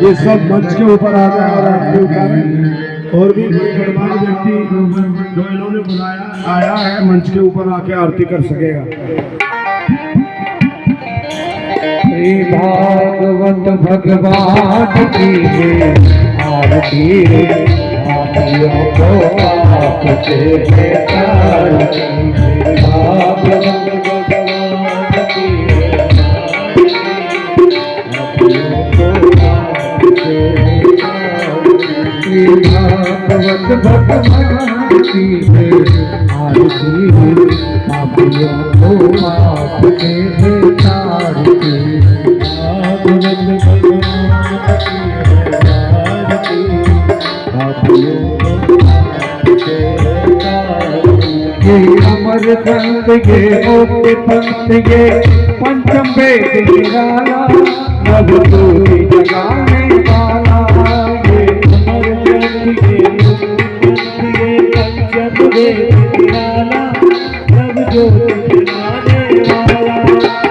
ये सब मंच के ऊपर आ जाए और आरती उतारें। और भी कोई गणमान्य व्यक्ति जो इन्होंने बुलाया आया है मंच के ऊपर आके आरती कर सकेगा। श्री भागवत भगवान की आरती आपियों को आपसे भागवत भगवान की भागवत भगवान की आरती पापियों को आपके तारती। भागवत भगवान की आरती पापियों को आपके ये अमर ग्रंथ ये मुक्ति पंथ ये पंचम वेद निराला नवदुर्गी जगाने वाला।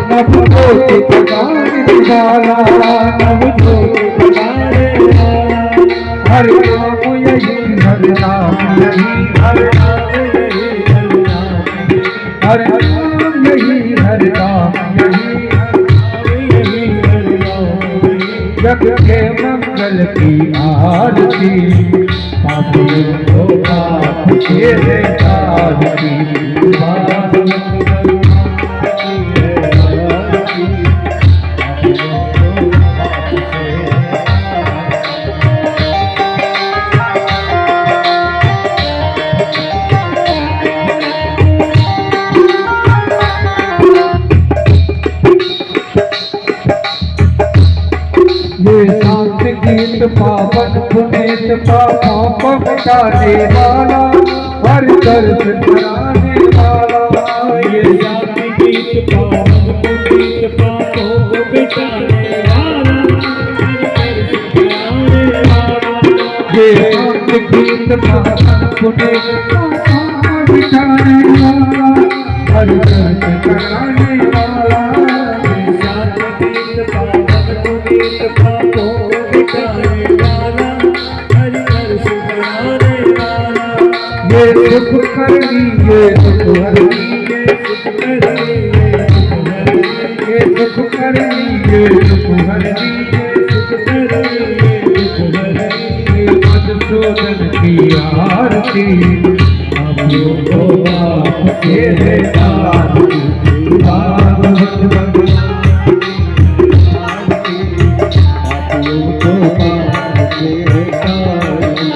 नवज्योति जगाने वाला नवज्योति जगाने वाला। हर नाम यही हर नाम यही हर नाम यही हर नाम यही हर नाम यही हर नाम। जग के मंगल की आरती पापियों को आपके आरती। ये शांत गीत पावन पुनीत पापों को मिटाने वाला हर दर्द कराने वाला। ये शांत गीत पावन पुनीत पापों को मिटाने वाला ये शांत गीत पावन पुनीत पापों को मिटाने वाला हर दर्द कराने वाला। ये शांत गीत पावन पुनीत पापों ये सुख करनी ये सुख हरनी ये सुख करनी ये सुख हरनी मधुसूदन की आरती पापियों को आपके आरती। भागवत भगवान पापियों को आपके आरती।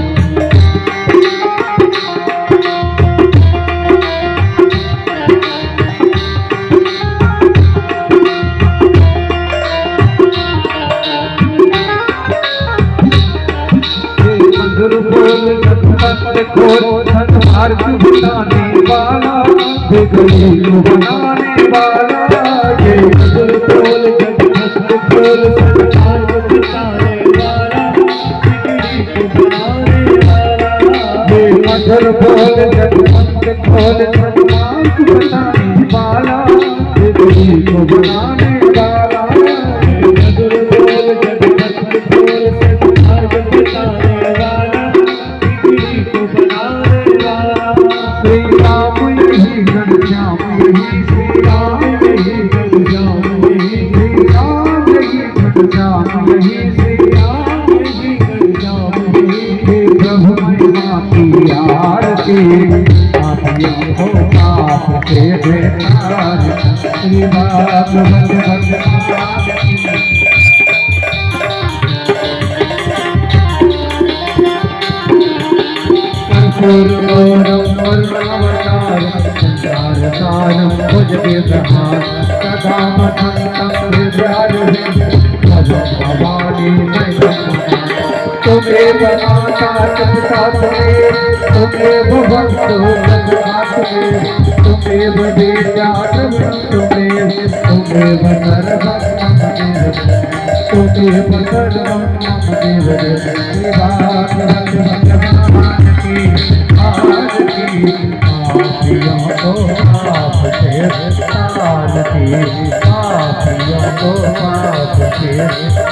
खोल संसार को बनाने वाला बिगड़ी को बनाने वाला। ये खोल खोल संसार को बनाने वाला बिगड़ी को बनाने वाला। ये मधुर बोल जगमंत खोल संसार को बनाने वाला बिगड़ी को बनाने वाला। ये मधुर बोल जगमंत खोल संसार को बनाने वाला बिगड़ी को बनाने वाला। श्री राम यही घनश्याम यही श्री राम यही घनश्याम यही श्री राम यही घनश्याम यही श्री राम यही घनश्याम यही। प्रभु महिमा की आरती पापियों को आपके आरती। श्री भागवत भगवान की संसारसारं भुजगेन्द्रहार सदा मथन्तं भवानी तुम्हें बनाता पिता तुम्हें भगवंतो तुम्हें विद्या तुम्हें बनर तुम्हें बनर भगवान की आरती पापियों को आपसे आरती पापियों को आपसे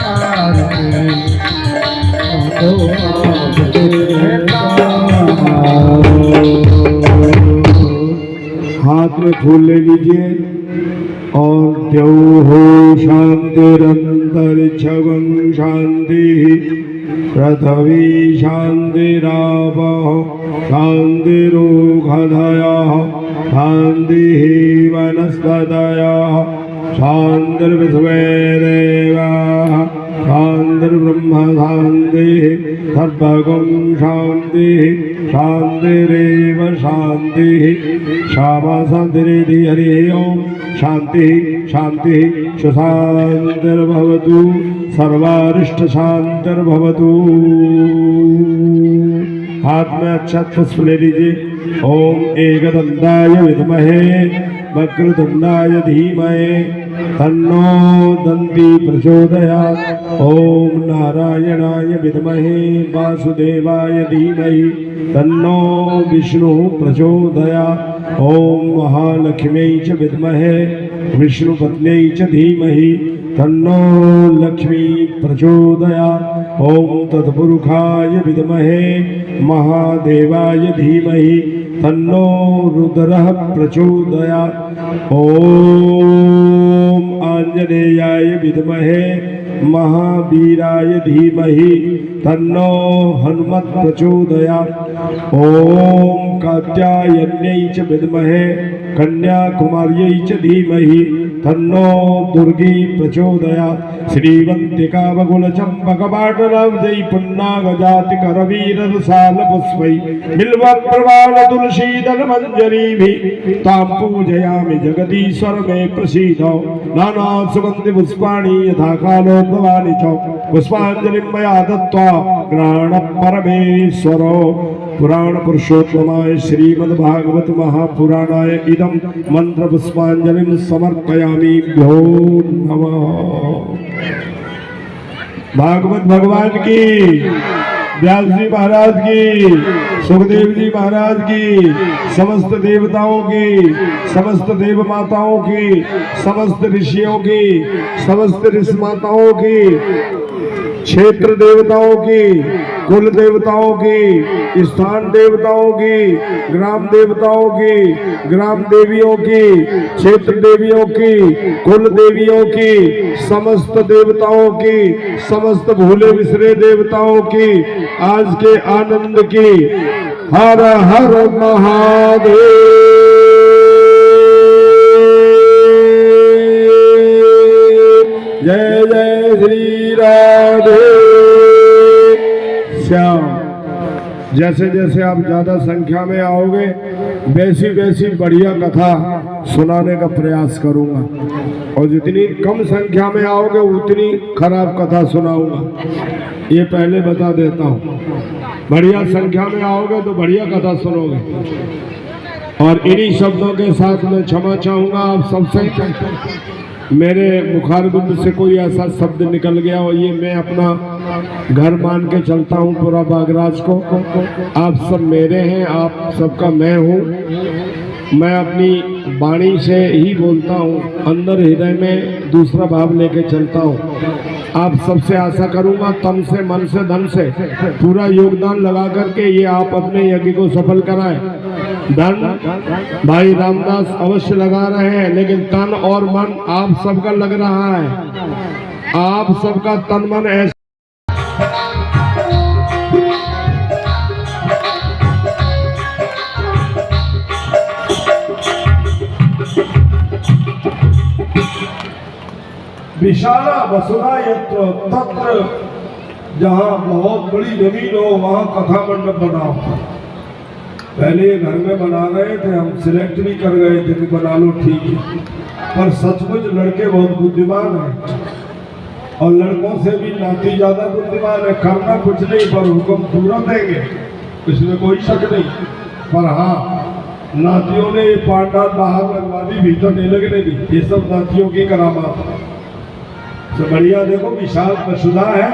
आरती। फूल ले लीजिए और द्यौ हो शांतिरंतरिक्षं शांति पृथ्वी शांतिरापः शांतिरोषधयः शान्तिः वनस्पतयः शान्तिर्विश्वे देवाः शान्तिर्ब्रह्म शान्तिः सर्वगं शान्तिः शान्तिरेव शान्तिः श्यामा शान्तिरिति हरिः ओम शान्तिः शान्तिः सुशान्तिर्भवतु सर्वारिष्ट शान्तिर्भवतु। हाथ में अच्छा पुष्प ले लीजिए। ओम एकदंताय विद्महे वक्रतुंडाय धीमहि तन्नो दन्ती प्रचोदयात्। ओम नारायणाय विद्महे वासुदेवाय धीमहि तन्नो विष्णु प्रचोदयात्। ओम महालक्ष्म्यै च विद्महे विष्णुपत्न्यै च धीमहि तन्नो लक्ष्मी प्रचोदयात्। ओम तत्पुरुषाय विद्महे महादेवाय धीमहि तन्नो रुद्रः प्रचोदयात्। ओम आंजनेयाय विद्महे महावीराय धीमहि तन्नो हनुमत् प्रचोदयात्। ओम कात्यायन्यै च विद्महे कन्याकुमार्यै च धीमहि तन्नो दुर्गी प्रचोदयात्। श्रीवन्तिका बकुलचम्पकपाटलाब्जै पुन्नागजाति करवीररसाल पुष्पै बिल्वप्रवाल तुलसीदलमञ्जरीभिः तां पूजयामि जगदीश्वर मे प्रसीद। नाना सुगन्धि पुष्पाणि यथा कालोद्भवानि च पुष्पाञ्जलिं मया दत्त्वा गृहाण परमेश्वर। पुराण पुरुषोत्तमाय श्रीमद्भागवत महापुराणाय इदं मंत्र पुष्पांजलिं समर्पयामि। भ्यो नमः। भागवत भगवान की, व्यास जी महाराज की, सुखदेव जी महाराज की, समस्त देवताओं की, समस्त देव माताओं की, समस्त ऋषियों की, समस्त ऋषि माताओं की, क्षेत्र देवताओं की, कुल देवताओं की, स्थान देवताओं की, ग्राम देवताओं की, ग्राम देवियों की, क्षेत्र देवियों की, कुल देवियों की, समस्त देवताओं की, समस्त भूले विसरे देवताओं की आज के आनंद की। हर हर महादेव। जय जय श्री राधे श्याम। जैसे जैसे आप ज्यादा संख्या में आओगे वैसी वैसी बढ़िया कथा सुनाने का प्रयास करूंगा और जितनी कम संख्या में आओगे उतनी खराब कथा सुनाऊंगा। ये पहले बता देता हूँ। बढ़िया संख्या में आओगे तो बढ़िया कथा सुनोगे। और इन्हीं शब्दों के साथ मैं क्षमा चाहूंगा आप सबसे। मेरे मुखारबिंद से कोई ऐसा शब्द निकल गया और ये मैं अपना घर मान के चलता हूँ पूरा बागराज को। आप सब मेरे हैं, आप सबका मैं हूँ। मैं अपनी वाणी से ही बोलता हूँ, अंदर हृदय में दूसरा भाव लेके चलता हूँ। आप सबसे आशा करूंगा तन से मन से धन से पूरा योगदान लगा करके ये आप अपने यज्ञ को सफल कराएं। धन भाई रामदास अवश्य लगा रहे हैं, लेकिन तन और मन आप सबका लग रहा है। आप सबका तन मन ऐसा विशाला वसुधा यत्र तत्र, जहाँ बहुत बड़ी जमीन हो वहाँ कथा मंडप बनाओ। पहले घर में बना रहे थे, हम सिलेक्ट भी कर गए थे कि बना लो ठीक है, पर सचमुच लड़के बहुत बुद्धिमान हैं और लड़कों से भी नाती ज्यादा बुद्धिमान है। करना कुछ नहीं पर हुक्म पूरा देंगे, इसमें कोई शक नहीं। पर हाँ, नातियों ने ये पांडाल बाहर लगवा दी, भीतर नहीं लगने दी। ये सब नातियों की करामात है। तो बढ़िया देखो, विशाल वसुधा है।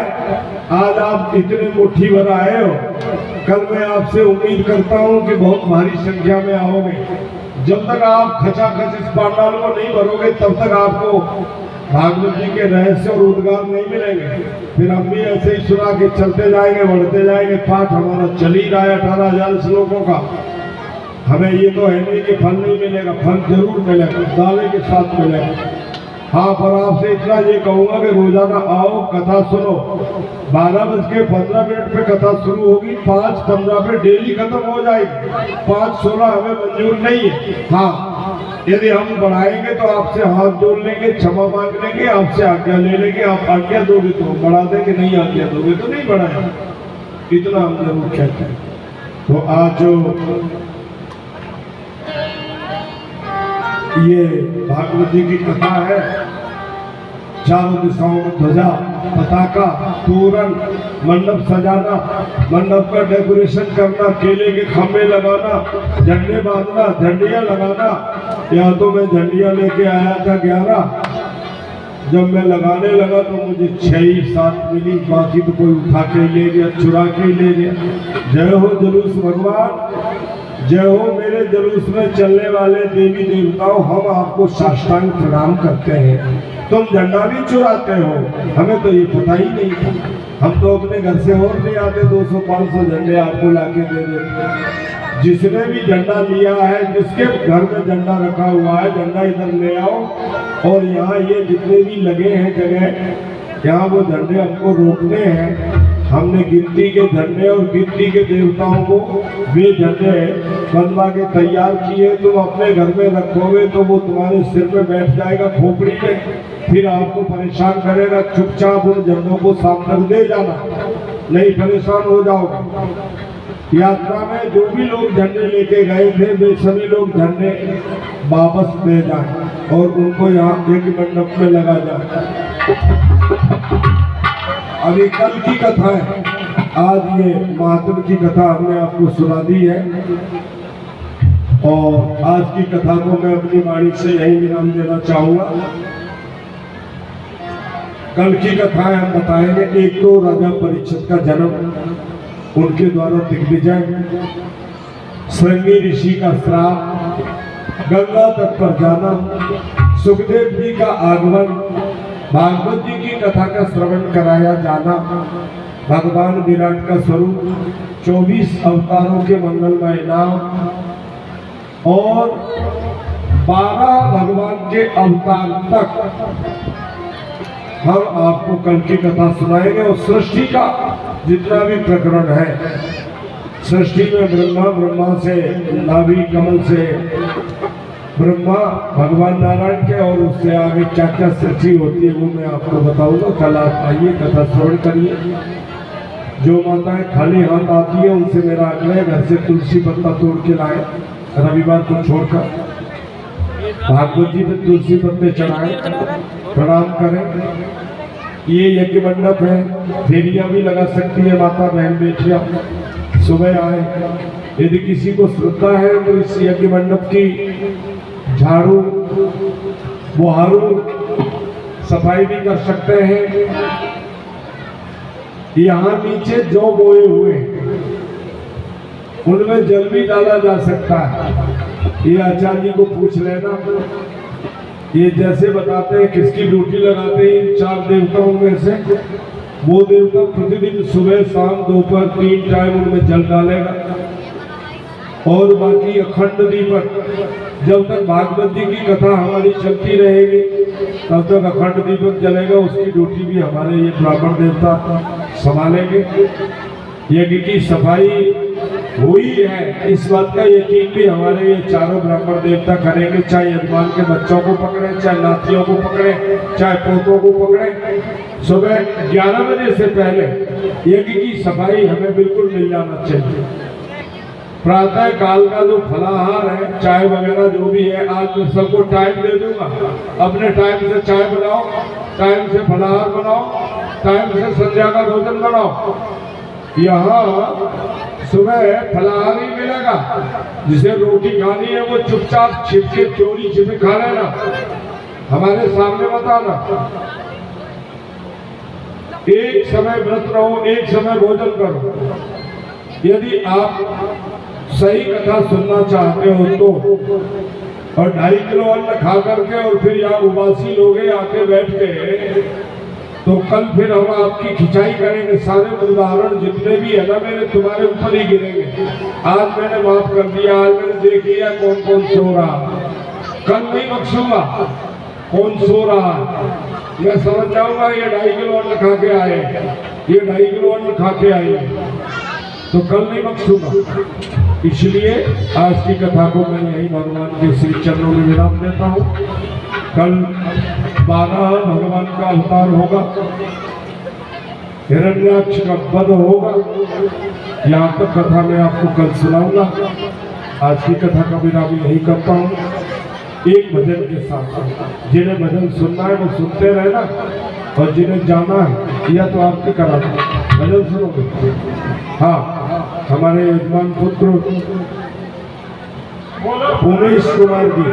आज आप इतने मुट्ठी भर आए हो, कल मैं आपसे उम्मीद करता हूं कि बहुत भारी संख्या में आओगे। जब तक आप खचाखच इस पांडाल को नहीं भरोगे तब तक आपको भागवत जी के रहस्य और उद्गार नहीं मिलेंगे। फिर हम भी ऐसे ही सुना के चलते जाएंगे, बढ़ते जाएंगे। पाठ हमारा चल ही रहा है 18,000 श्लोकों का। हमें ये तो है नहीं कि फल नहीं मिलेगा, फल जरूर मिलेगा, दावे के साथ मिलेगा। हाँ, पर आपसे इतना ये कहूँगा कि रोजाना आओ, कथा सुनो। 12:15 पे कथा शुरू होगी, 5:15 पे डेली खत्म हो जाएगी। 5:16 हमें मंजूर नहीं है। हाँ, यदि हम बढ़ाएंगे तो आपसे हाथ जोड़ लेंगे, क्षमा मांग लेंगे, आपसे आज्ञा ले लेंगे। आप आज्ञा दोगे तो हम बढ़ा देंगे, नहीं आज्ञा दोगे तो नहीं बढ़ाएंगे। इतना हम जरूर कहते हैं। तो आज जो ये भागवती की कथा है, चारों दिशाओं में ध्वजा, पताका, तोरण, मंडप सजाना, मंडप का डेकोरेशन करना, केले के खम्भे लगाना, झंडे बांधना, झंडियां लगाना। या तो मैं झंडियां लेके आया था 11, जब मैं लगाने लगा तो मुझे 6 ही 7 मिली, बाकी तो कोई उठा के ले गया, चुरा के ले गया। जय हो जुलूस भगवान, जय हो मेरे जुलूस में चलने वाले देवी देवताओं। हम आपको साष्टांग प्रणाम करते हैं। तुम झंडा भी चुराते हो, हमें तो ये पता ही नहीं था। हम तो अपने घर से और नहीं आते, 200-500 झंडे आपको लाके दे देते। जिसने भी झंडा लिया है, जिसके घर में झंडा रखा हुआ है, झंडा इधर ले आओ। और यहाँ ये जितने भी लगे हैं जगह, यहाँ वो झंडे हमको रोकने हैं। हमने गिनती के झंडे और गिनती के देवताओं को वे झंडे बनवा के तैयार किए। तुम अपने घर में रखोगे तो वो तुम्हारे सिर में बैठ जाएगा, खोपड़ी में, फिर आपको परेशान करेगा। चुपचाप उन झंडों को सामने दे जाना, नहीं परेशान हो जाओगे। यात्रा में जो भी लोग झंडे लेके गए थे, वे सभी लोग झंडे वापस दे जाए और उनको यहाँ एक मंडप में लगा जाए। अभी कल की कथा है, आज ये महात्म की कथा हमने आपको सुना दी है। और आज की कथा को मैं अपनी वाणी से यही विराम देना चाहूंगा। कल की कथा है हम बताएंगे। एक तो राजा परीक्षित का जन्म, उनके द्वारा दिग्विजय, श्रृंगी ऋषि का श्राप, गंगा तट पर जाना, सुखदेव जी का आगमन, भागवत जी की कथा का श्रवण कराया जाना, भगवान विराट का स्वरूप, 24 अवतारों के मंगलमय नाम और 12 भगवान के अवतार तक हम आपको कल की कथा सुनाएंगे। और सृष्टि का जितना भी प्रकरण है, सृष्टि में ब्रह्मा से, नाभि कमल से ब्रह्मा, भगवान नारायण के, और उससे आगे क्या क्या सृष्टि होती है वो मैं आपको बताऊंगा। कल आप आइए, कथा श्रवण करिए। जो माताएं खाली हाथ आती है उनसे मेरा आग्रह है, घर से तुलसी पत्ता तोड़ के लाए, रविवार को छोड़कर भागवत जी पे तुलसी पत्ते चढ़ाएं, प्रणाम करें। ये यज्ञ मंडप है, फेरियां भी लगा सकती है माता बहन बेटियां, सुबह आए। यदि किसी को श्रद्धा है तो इस यज्ञ मंडप की झाड़ू बुहारू सफाई भी कर सकते हैं। यहाँ नीचे जो बोए हुए उनमें जल भी डाला जा सकता है। ये आचार्य जी को पूछ लेना, ये जैसे बताते हैं किसकी ड्यूटी लगाते हैं इन 4 देवताओं में से। वो देवता प्रतिदिन सुबह शाम दोपहर 3 टाइम उनमें जल डालेगा। और बाकी अखंड दीपक, जब तक भागवत जी की कथा हमारी चलती रहेगी तब तक अखंड दीपक जलेगा। उसकी ड्यूटी भी हमारे ये ब्राह्मण देवता संभालेंगे। यज्ञ की सफाई हुई है, इस बात का यकीन भी हमारे ये चारों ब्राह्मण देवता करेंगे। चाहे यजमान के बच्चों को पकड़े, चाहे नातियों को पकड़े, चाहे पोतों को पकड़े, सुबह 11 बजे से पहले यज्ञ की सफाई हमें बिल्कुल मिल जाना चाहिए। प्रातः काल का जो फलाहार है, चाय वगैरह जो भी है, आज मैं सबको टाइम दे दूंगा। अपने टाइम से चाय बनाओ, टाइम से फलाहार बनाओ, टाइम से संध्या का भोजन बनाओ। यहाँ सुबह फलाहार ही मिलेगा। जिसे रोटी खानी है वो चुपचाप छिपके चोरी छिपे खा लेना, हमारे सामने मत आना। एक समय व्रत रहो, एक समय भोजन करो। यदि आप सही कथा सुनना चाहते हो तो, और 2.5 किलो अन्न खा करके और फिर यहाँ उबासी लोग आके बैठ के तो कल फिर हम आपकी खिंचाई करेंगे, सारे उदाहरण जितने भी है ना मेरे तुम्हारे ऊपर ही गिरेंगे। आज मैंने माफ कर दिया, आज मैंने देख लिया कौन कौन सो रहा, कल नहीं बख्शूंगा कौन सो रहा। मैं समझ जाऊंगा ये 2.5 किलो अन्न खा के आए, ये 2.5 किलो अन्न खा के आए, तो कल नहीं बख्शूंगा। इसलिए आज की कथा को मैं यही भगवान के श्री चरणों में विराम देता हूँ। कल 12 भगवान का अवतार होगा, हिरण्याक्ष का वध होगा। यहाँ तक कथा मैं आपको कल सुनाऊंगा। आज की कथा का विराम यही करता हूँ एक भजन के साथ। जिन्हें भजन सुनना है वो सुनते रहे ना, और जिन्हें जाना है या तो आपके करा भजन सुनोगे। हाँ, हमारे यजमान पुत्र उमेश कुमार जी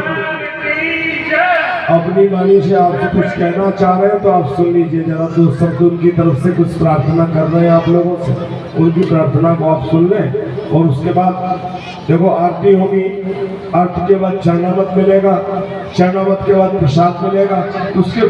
अपनी वाणी से आपसे कुछ कहना चाह रहे हैं, तो आप सुन लीजिए जरा। 2 शब्द उनकी तरफ से कुछ प्रार्थना कर रहे हैं आप लोगों से, उनकी प्रार्थना को आप सुन लें। और उसके बाद देखो आरती होगी, आरती के बाद चरणामत मिलेगा, चरणामत के बाद प्रसाद मिलेगा, उसके